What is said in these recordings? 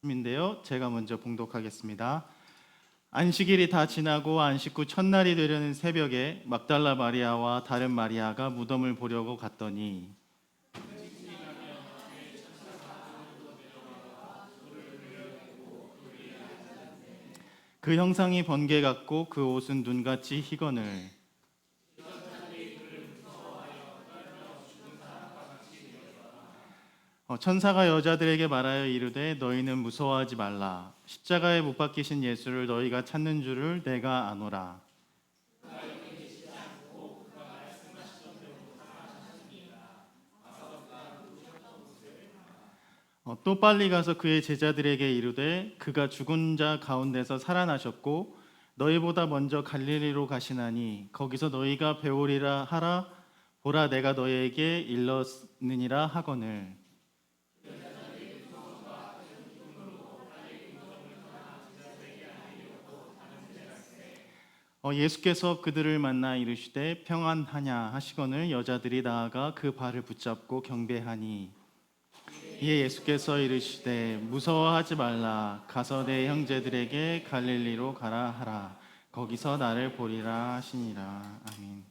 말씀인데요. 제가 먼저 봉독하겠습니다. 안식일이 다 지나고 안식 후 첫날이 되려는 새벽에 막달라 마리아와 다른 마리아가 무덤을 보려고 갔더니 그 형상이 번개 같고 그 옷은 눈같이 희거늘. 천사가 여자들에게 말하여 이르되 너희는 무서워하지 말라. 십자가에 못 박히신 예수를 너희가 찾는 줄을 내가 아노라. 또 빨리 가서 그의 제자들에게 이르되 그가 죽은 자 가운데서 살아나셨고 너희보다 먼저 갈릴리로 가시나니 거기서 너희가 배우리라 하라. 보라 내가 너희에게 일렀느니라 하거늘. 예수께서 그들을 만나 이르시되 평안하냐 하시거늘 여자들이 나아가 그 발을 붙잡고 경배하니 이에 예수께서 이르시되 무서워하지 말라. 가서 내 형제들에게 갈릴리로 가라 하라. 거기서 나를 보리라 하시니라. 아멘.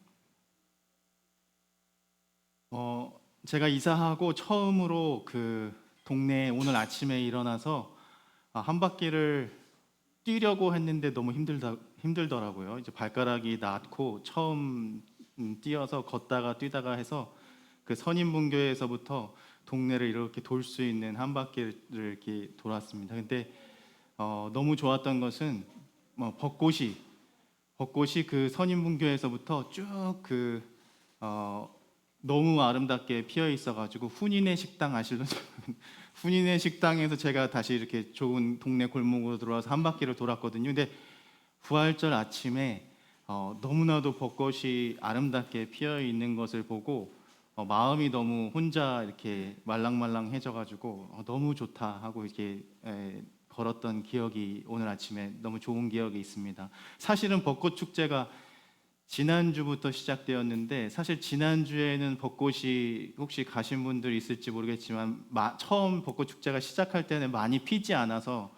제가 이사하고 처음으로 그 동네에 오늘 아침에 일어나서 한 바퀴를 뛰려고 했는데 너무 힘들더라고요. 이제 발가락이 낫고 처음 뛰어서 걷다가 뛰다가 해서 그 선인분교회에서부터 동네를 이렇게 돌 수 있는 한 바퀴를 이렇게 돌았습니다. 근데 너무 좋았던 것은 벚꽃이 그 선인분교회에서부터 쭉 너무 아름답게 피어 있어가지고 훈인의 식당 아실런지 훈인의 식당에서 제가 다시 이렇게 좋은 동네 골목으로 들어와서 한 바퀴를 돌았거든요. 근데 부활절 아침에 너무나도 벚꽃이 아름답게 피어 있는 것을 보고 마음이 너무 혼자 이렇게 말랑말랑해져가지고 너무 좋다 하고 이렇게 걸었던 기억이 오늘 아침에 너무 좋은 기억이 있습니다. 사실은 벚꽃 축제가 지난주부터 시작되었는데 사실 지난주에는 벚꽃이 혹시 가신 분들 있을지 모르겠지만 처음 벚꽃 축제가 시작할 때는 많이 피지 않아서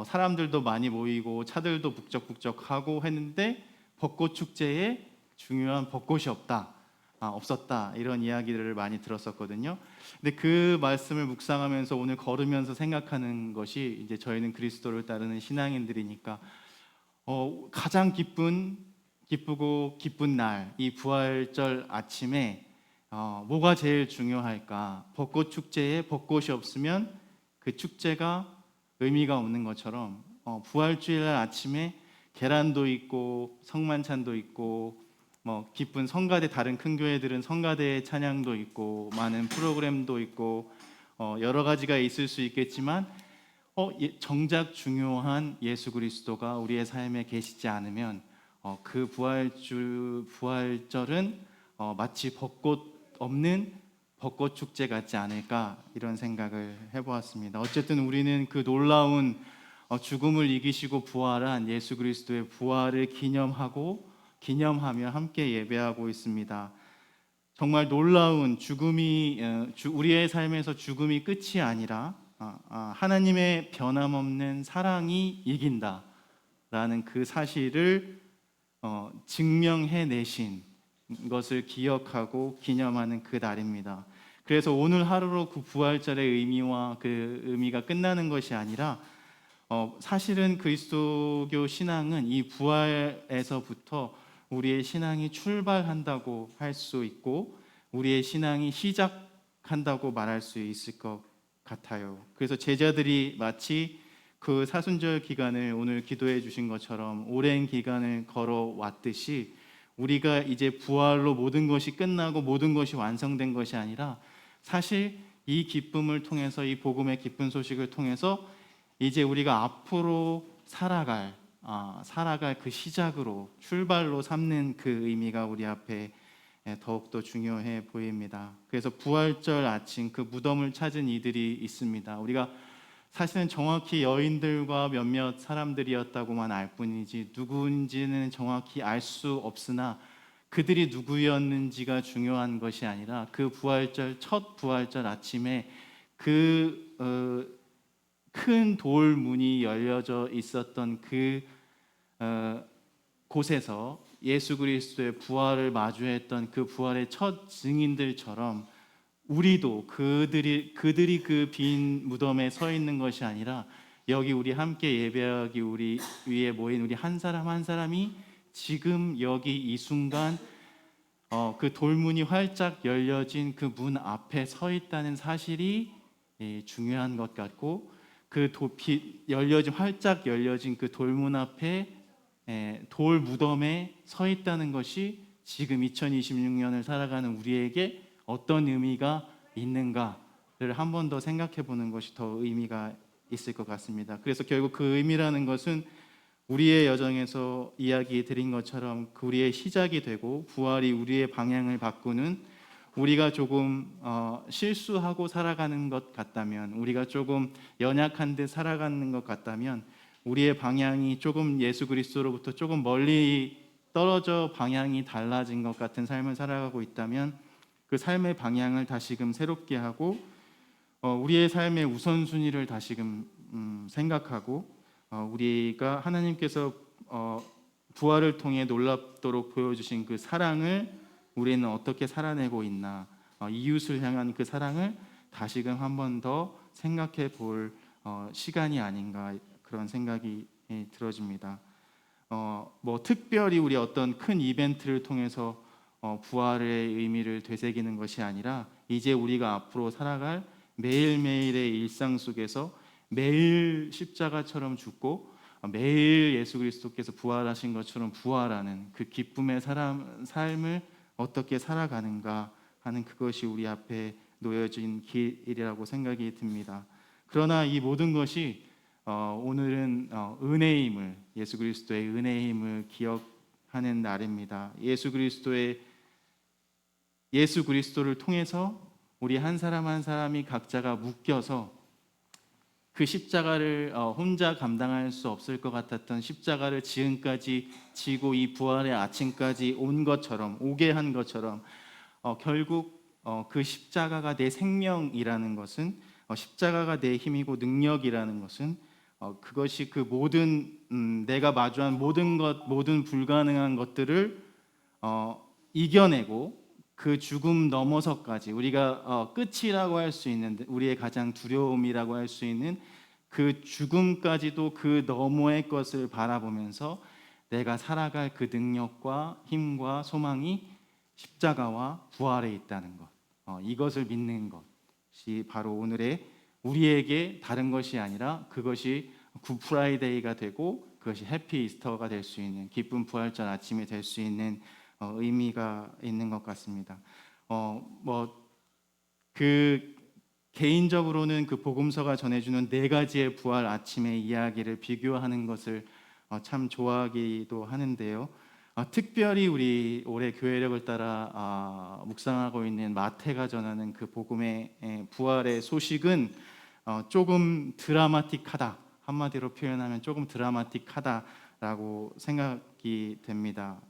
사람들도 많이 모이고 차들도 북적북적하고 했는데 벚꽃 축제에 중요한 벚꽃이 없었다 이런 이야기를 많이 들었었거든요. 근데 그 말씀을 묵상하면서 오늘 걸으면서 생각하는 것이 이제 저희는 그리스도를 따르는 신앙인들이니까 가장 기쁘고 기쁜 날, 이 부활절 아침에 뭐가 제일 중요할까? 벚꽃 축제에 벚꽃이 없으면 그 축제가 의미가 없는 것처럼 부활주일날 아침에 계란도 있고 성만찬도 있고 기쁜 성가대, 다른 큰 교회들은 성가대 찬양도 있고 많은 프로그램도 있고 여러 가지가 있을 수 있겠지만 정작 중요한 예수 그리스도가 우리의 삶에 계시지 않으면 그 부활절은 마치 벚꽃 없는 벚꽃 축제 같지 않을까 이런 생각을 해보았습니다. 어쨌든 우리는 그 놀라운 죽음을 이기시고 부활한 예수 그리스도의 부활을 기념하며 함께 예배하고 있습니다. 정말 놀라운 죽음이 우리의 삶에서 죽음이 끝이 아니라 하나님의 변함없는 사랑이 이긴다라는 그 사실을 증명해내신 것을 기억하고 기념하는 그 날입니다. 그래서 오늘 하루로 그 부활절의 의미와 그 의미가 끝나는 것이 아니라 사실은 그리스도교 신앙은 이 부활에서부터 우리의 신앙이 출발한다고 할 수 있고 우리의 신앙이 시작한다고 말할 수 있을 것 같아요. 그래서 제자들이 마치 그 사순절 기간을 오늘 기도해 주신 것처럼 오랜 기간을 걸어왔듯이 우리가 이제 부활로 모든 것이 끝나고 모든 것이 완성된 것이 아니라 사실 이 기쁨을 통해서, 이 복음의 기쁜 소식을 통해서 이제 우리가 앞으로 살아갈 그 시작으로, 출발로 삼는 그 의미가 우리 앞에 더욱더 중요해 보입니다. 그래서 부활절 아침 그 무덤을 찾은 이들이 있습니다. 우리가 사실은 정확히 여인들과 몇몇 사람들이었다고만 알 뿐이지 누구인지는 정확히 알 수 없으나 그들이 누구였는지가 중요한 것이 아니라 그 부활절, 첫 부활절 아침에 그 큰 돌 문이 열려져 있었던 그 곳에서 예수 그리스도의 부활을 마주했던 그 부활의 첫 증인들처럼 우리도 그들이 그 빈 무덤에 서 있는 것이 아니라 여기 우리 함께 예배하기 우리 위에 모인 우리 한 사람 한 사람이 지금 여기 이 순간 그 돌문이 활짝 열려진 그 문 앞에 서 있다는 사실이 중요한 것 같고, 그 활짝 열려진 그 돌문 앞에 돌 무덤에 서 있다는 것이 지금 2026년을 살아가는 우리에게 어떤 의미가 있는가를 한 번 더 생각해 보는 것이 더 의미가 있을 것 같습니다. 그래서 결국 그 의미라는 것은 우리의 여정에서 이야기 드린 것처럼 우리의 시작이 되고, 부활이 우리의 방향을 바꾸는, 우리가 조금 실수하고 살아가는 것 같다면, 우리가 조금 연약한 듯 살아가는 것 같다면, 우리의 방향이 조금 예수 그리스도로부터 조금 멀리 떨어져 방향이 달라진 것 같은 삶을 살아가고 있다면, 그 삶의 방향을 다시금 새롭게 하고 우리의 삶의 우선순위를 다시금 생각하고, 우리가 하나님께서 부활을 통해 놀랍도록 보여주신 그 사랑을 우리는 어떻게 살아내고 있나, 이웃을 향한 그 사랑을 다시금 한 번 더 생각해 볼 시간이 아닌가, 그런 생각이 들어집니다. 뭐 특별히 우리 어떤 큰 이벤트를 통해서 부활의 의미를 되새기는 것이 아니라, 이제 우리가 앞으로 살아갈 매일매일의 일상 속에서 매일 십자가처럼 죽고 매일 예수 그리스도께서 부활하신 것처럼 부활하는 그 기쁨의 삶을 어떻게 살아가는가 하는, 그것이 우리 앞에 놓여진 길이라고 생각이 듭니다. 그러나 이 모든 것이 오늘은 은혜의 힘을, 예수 그리스도의 은혜의 힘을 기억하는 날입니다. 예수 그리스도를 통해서 우리 한 사람 한 사람이 각자가 묶여서 그 십자가를 혼자 감당할 수 없을 것 같았던 십자가를 지금까지 지고 이 부활의 아침까지 오게 한 것처럼, 결국 그 십자가가 내 생명이라는 것은, 십자가가 내 힘이고 능력이라는 것은, 그것이 그 모든 내가 마주한 모든 불가능한 것들을 이겨내고 그 죽음 넘어서까지 우리가 끝이라고 할 수 있는, 우리의 가장 두려움이라고 할 수 있는 그 죽음까지도 그 너머의 것을 바라보면서 내가 살아갈 그 능력과 힘과 소망이 십자가와 부활에 있다는 것, 이것을 믿는 것이 바로 오늘의 우리에게 다른 것이 아니라, 그것이 굿 프라이데이가 되고 그것이 해피 이스터가 될 수 있는, 기쁜 부활절 아침이 될 수 있는 의미가 있는 것 같습니다. 개인적으로는 그 복음서가 전해주는 네 가지의 부활 아침의 이야기를 비교하는 것을 참 좋아하기도 하는데요. 특별히 우리 올해 교회력을 따라 묵상하고 있는 마태가 전하는 그 복음의 부활의 소식은 조금 드라마틱하다, 한마디로 표현하면 조금 드라마틱하다라고 생각이 됩니다.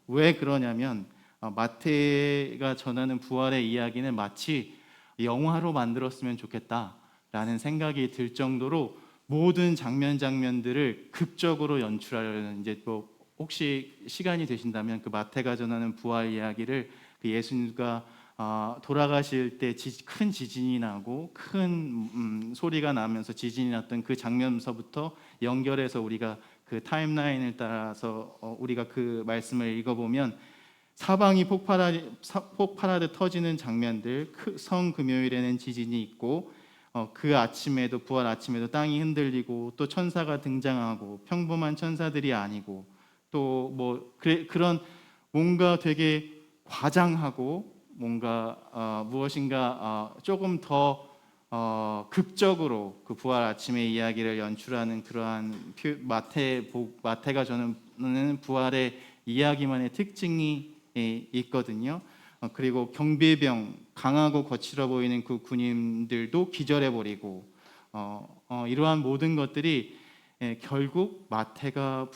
왜 그러냐면 마태가 전하는 부활의 이야기는 마치 영화로 만들었으면 좋겠다라는 생각이 들 정도로 모든 장면들을 극적으로 연출하려는, 이제 또 혹시 시간이 되신다면 그 마태가 전하는 부활 이야기를, 그 예수님과 돌아가실 때 큰 지진이 나고 큰 소리가 나면서 지진이 났던 그 장면서부터 연결해서 우리가 그 타임라인을 따라서 우리가 그 말씀을 읽어보면, 사방이 폭발하듯 터지는 장면들, 성금요일에는 지진이 있고 그 아침에도, 부활 아침에도 땅이 흔들리고, 또 천사가 등장하고, 평범한 천사들이 아니고, 또 뭐 그런 뭔가 되게 과장하고 뭔가 무엇인가 조금 더 극적으로 그 부활 아침의 이야기를 연출하는 그러한 마태가 저는 부활의 이야기만의 특징이 있거든요. 그리고 경비병, 강하고 거칠어 보이는 그 군인들도 기절해버리고, 이러한 모든 것들이 결국 마태가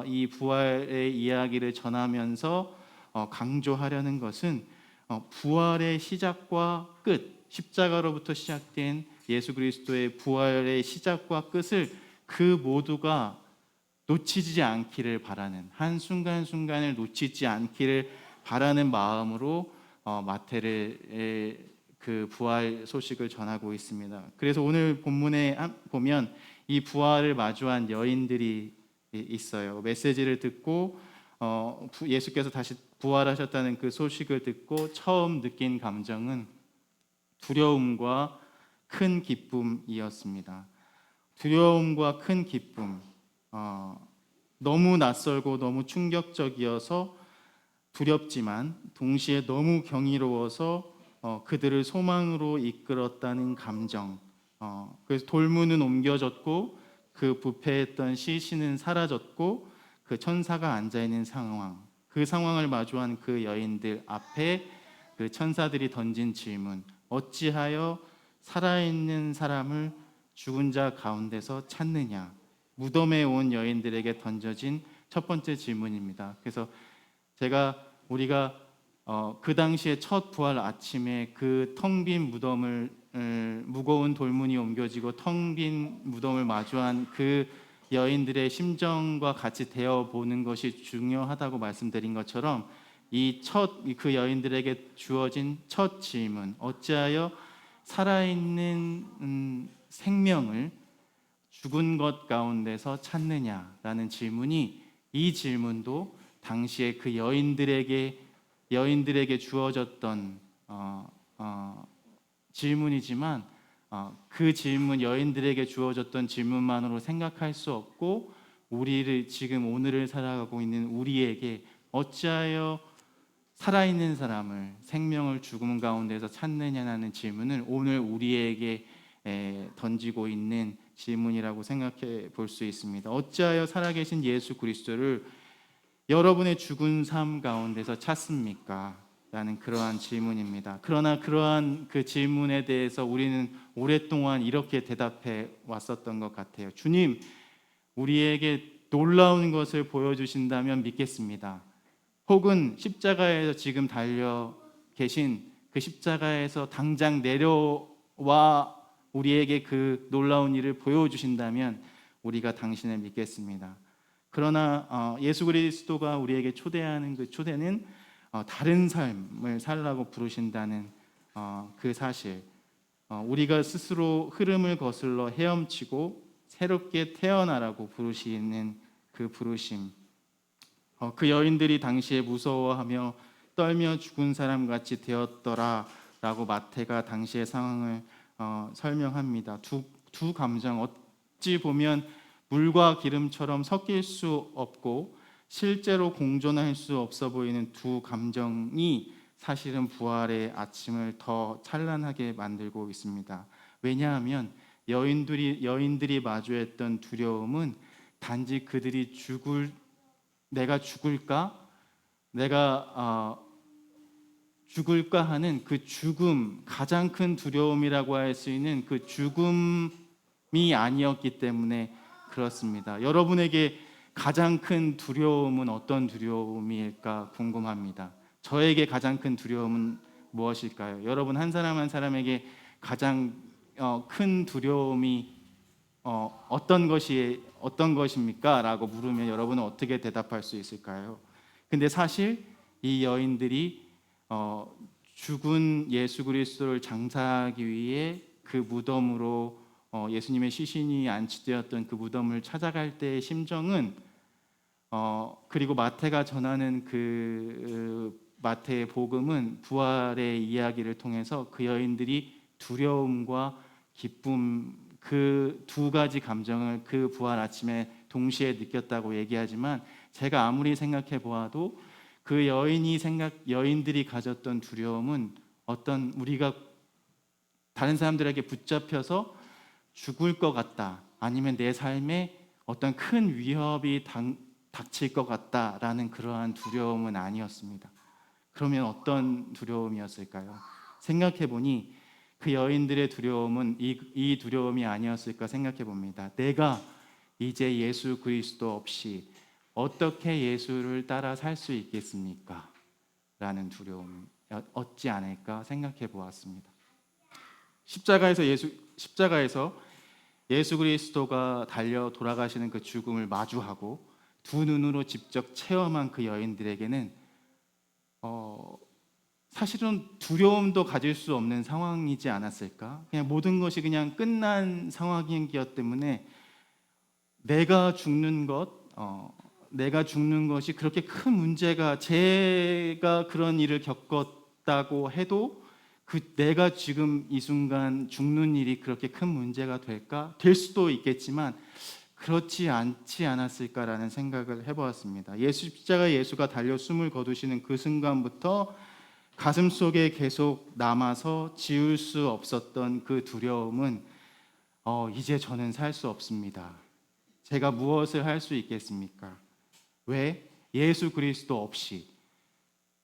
이 부활의 이야기를 전하면서 강조하려는 것은 부활의 시작과 끝, 십자가로부터 시작된 예수 그리스도의 부활의 시작과 끝을 그 모두가 놓치지 않기를 바라는, 한순간순간을 놓치지 않기를 바라는 마음으로 마태를 그 부활 소식을 전하고 있습니다. 그래서 오늘 본문에 보면 이 부활을 마주한 여인들이 있어요. 메시지를 듣고 예수께서 다시 부활하셨다는 그 소식을 듣고 처음 느낀 감정은 두려움과 큰 기쁨이었습니다. 두려움과 큰 기쁨, 너무 낯설고 너무 충격적이어서 두렵지만 동시에 너무 경이로워서 그들을 소망으로 이끌었다는 감정. 그래서 돌문은 옮겨졌고 그 부패했던 시신은 사라졌고 그 천사가 앉아 있는 상황. 그 상황을 마주한 그 여인들 앞에 그 천사들이 던진 질문. 어찌하여 살아있는 사람을 죽은 자 가운데서 찾느냐? 무덤에 온 여인들에게 던져진 첫 번째 질문입니다. 그래서 우리가 그 당시에 첫 부활 아침에 그 텅 빈 무덤을 무거운 돌문이 옮겨지고 텅 빈 무덤을 마주한 그 여인들의 심정과 같이 대어 보는 것이 중요하다고 말씀드린 것처럼 그 여인들에게 주어진 첫 질문, 어찌하여 살아있는 생명을 죽은 것 가운데서 찾느냐라는 질문이, 이 질문도 당시에 그 여인들에게 주어졌던 질문이지만 그 질문, 여인들에게 주어졌던 질문만으로 생각할 수 없고 우리를 지금 오늘을 살아가고 있는 우리에게 어찌하여 살아있는 사람을, 생명을 죽음 가운데서 찾느냐는 질문을 오늘 우리에게 던지고 있는 질문이라고 생각해 볼 수 있습니다. 어찌하여 살아계신 예수 그리스도를 여러분의 죽은 삶 가운데서 찾습니까? 라는 그러한 질문입니다. 그러나 그러한 그 질문에 대해서 우리는 오랫동안 이렇게 대답해 왔었던 것 같아요. 주님, 우리에게 놀라운 것을 보여주신다면 믿겠습니다. 혹은 십자가에서 지금 달려 계신 그 십자가에서 당장 내려와 우리에게 그 놀라운 일을 보여주신다면 우리가 당신을 믿겠습니다. 그러나 예수 그리스도가 우리에게 초대하는 그 초대는 다른 삶을 살라고 부르신다는 그 사실, 우리가 스스로 흐름을 거슬러 헤엄치고 새롭게 태어나라고 부르시는 그 부르심, 그 여인들이 당시에 무서워하며 떨며 죽은 사람같이 되었더라라고 마태가 당시의 상황을 설명합니다. 두 감정, 어찌 보면 물과 기름처럼 섞일 수 없고 실제로 공존할 수 없어 보이는 두 감정이 사실은 부활의 아침을 더 찬란하게 만들고 있습니다. 왜냐하면 여인들이 마주했던 두려움은 단지 그들이 내가 죽을까? 죽을까 하는 그 죽음, 가장 큰 두려움이라고 할 수 있는 그 죽음이 아니었기 때문에 그렇습니다. 여러분에게 가장 큰 두려움은 어떤 두려움일까 궁금합니다. 저에게 가장 큰 두려움은 무엇일까요? 여러분 한 사람 한 사람에게 가장 큰 두려움이 어떤 것입니까? 라고 물으면 여러분은 어떻게 대답할 수 있을까요? 근데 사실 이 여인들이 죽은 예수 그리스도를 장사하기 위해 그 무덤으로 예수님의 시신이 안치되었던 그 무덤을 찾아갈 때의 심정은 그리고 마태가 전하는 그 마태의 복음은 부활의 이야기를 통해서 그 여인들이 두려움과 기쁨, 그 두 가지 감정을 그 부활 아침에 동시에 느꼈다고 얘기하지만 제가 아무리 생각해 보아도 그 여인들이 가졌던 두려움은 우리가 다른 사람들에게 붙잡혀서 죽을 것 같다, 아니면 내 삶에 어떤 큰 위협이 닥칠 것 같다라는 그러한 두려움은 아니었습니다. 그러면 어떤 두려움이었을까요? 생각해 보니 그 여인들의 두려움은 이 두려움이 아니었을까 생각해 봅니다. 내가 이제 예수 그리스도 없이 어떻게 예수를 따라 살 수 있겠습니까? 라는 두려움 어찌 않을까 생각해 보았습니다. 십자가에서 예수 그리스도가 달려 돌아가시는 그 죽음을 마주하고 두 눈으로 직접 체험한 그 여인들에게는 사실은 두려움도 가질 수 없는 상황이지 않았을까? 그냥 모든 것이 그냥 끝난 상황이었기 때문에 내가 죽는 내가 죽는 것이 그렇게 큰 문제가, 제가 그런 일을 겪었다고 해도 내가 지금 이 순간 죽는 일이 그렇게 큰 문제가 될까? 될 수도 있겠지만 그렇지 않지 않았을까라는 생각을 해보았습니다. 십자가에 예수가 달려 숨을 거두시는 그 순간부터 가슴 속에 계속 남아서 지울 수 없었던 그 두려움은 이제 저는 살 수 없습니다. 제가 무엇을 할 수 있겠습니까? 왜? 예수 그리스도 없이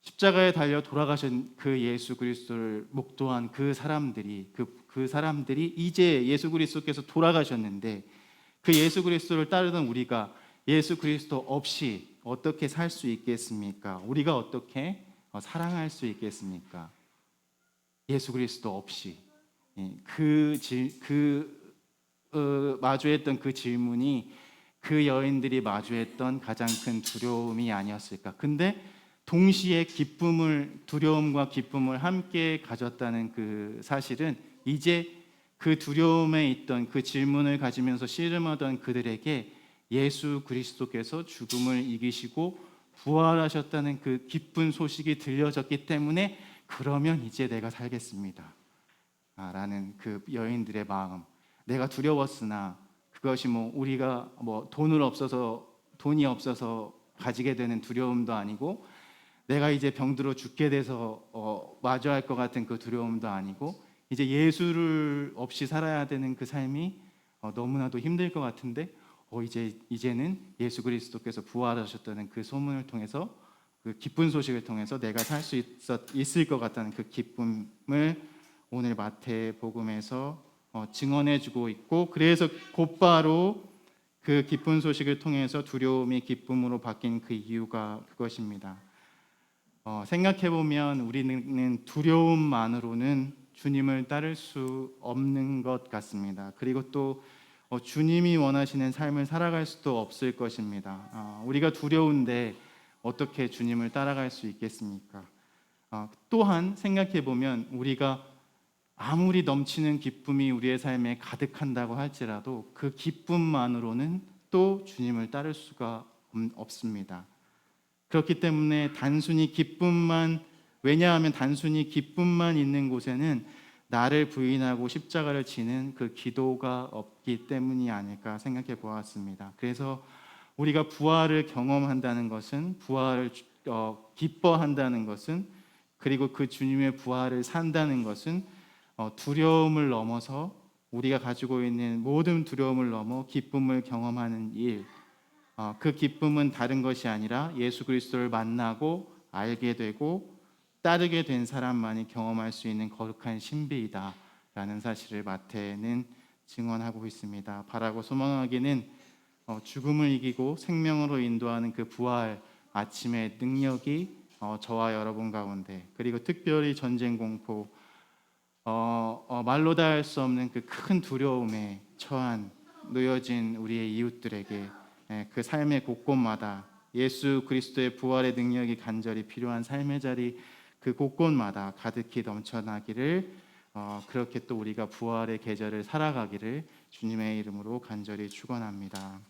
십자가에 달려 돌아가신 그 예수 그리스도를 목도한 그 사람들이 이제 예수 그리스도께서 돌아가셨는데 그 예수 그리스도를 따르던 우리가 예수 그리스도 없이 어떻게 살 수 있겠습니까? 우리가 어떻게 사랑할 수 있겠습니까? 예수 그리스도 없이. 마주했던 그 질문이 그 여인들이 마주했던 가장 큰 두려움이 아니었을까. 근데 동시에 두려움과 기쁨을 함께 가졌다는 그 사실은 이제 그 두려움에 있던 그 질문을 가지면서 씨름하던 그들에게 예수 그리스도께서 죽음을 이기시고 부활하셨다는 그 기쁜 소식이 들려졌기 때문에 그러면 이제 내가 살겠습니다 라는 그 여인들의 마음, 내가 두려웠으나 그것이 우리가 돈이 없어서 가지게 되는 두려움도 아니고 내가 이제 병들어 죽게 돼서 마주할 것 같은 그 두려움도 아니고 이제 예수를 없이 살아야 되는 그 삶이 너무나도 힘들 것 같은데 이제는 예수 그리스도께서 부활하셨다는 그 소문을 통해서 그 기쁜 소식을 통해서 내가 살 수 있을 것 같다는 그 기쁨을 오늘 마태복음에서 증언해주고 있고, 그래서 곧바로 그 기쁜 소식을 통해서 두려움이 기쁨으로 바뀐 그 이유가 그것입니다. 생각해보면 우리는 두려움만으로는 주님을 따를 수 없는 것 같습니다. 그리고 또 주님이 원하시는 삶을 살아갈 수도 없을 것입니다. 우리가 두려운데 어떻게 주님을 따라갈 수 있겠습니까? 또한 생각해보면 우리가 아무리 넘치는 기쁨이 우리의 삶에 가득한다고 할지라도 그 기쁨만으로는 또 주님을 따를 수가 없습니다. 그렇기 때문에 왜냐하면 단순히 기쁨만 있는 곳에는 나를 부인하고 십자가를 지는 그 기도가 없기 때문이 아닐까 생각해 보았습니다. 그래서 우리가 부활을 경험한다는 것은, 부활을 기뻐한다는 것은, 그리고 그 주님의 부활을 산다는 것은 두려움을 넘어서, 우리가 가지고 있는 모든 두려움을 넘어 기쁨을 경험하는 일, 그 기쁨은 다른 것이 아니라 예수 그리스도를 만나고 알게 되고 따르게 된 사람만이 경험할 수 있는 거룩한 신비이다 라는 사실을 마태는 증언하고 있습니다. 바라고 소망하기는 죽음을 이기고 생명으로 인도하는 그 부활 아침의 능력이 저와 여러분 가운데, 그리고 특별히 전쟁 공포, 말로 다 할 수 없는 그 큰 두려움에 놓여진 우리의 이웃들에게 그 삶의 곳곳마다 예수 그리스도의 부활의 능력이 간절히 필요한 삶의 자리 그 곳곳마다 가득히 넘쳐나기를, 그렇게 또 우리가 부활의 계절을 살아가기를 주님의 이름으로 간절히 축원합니다.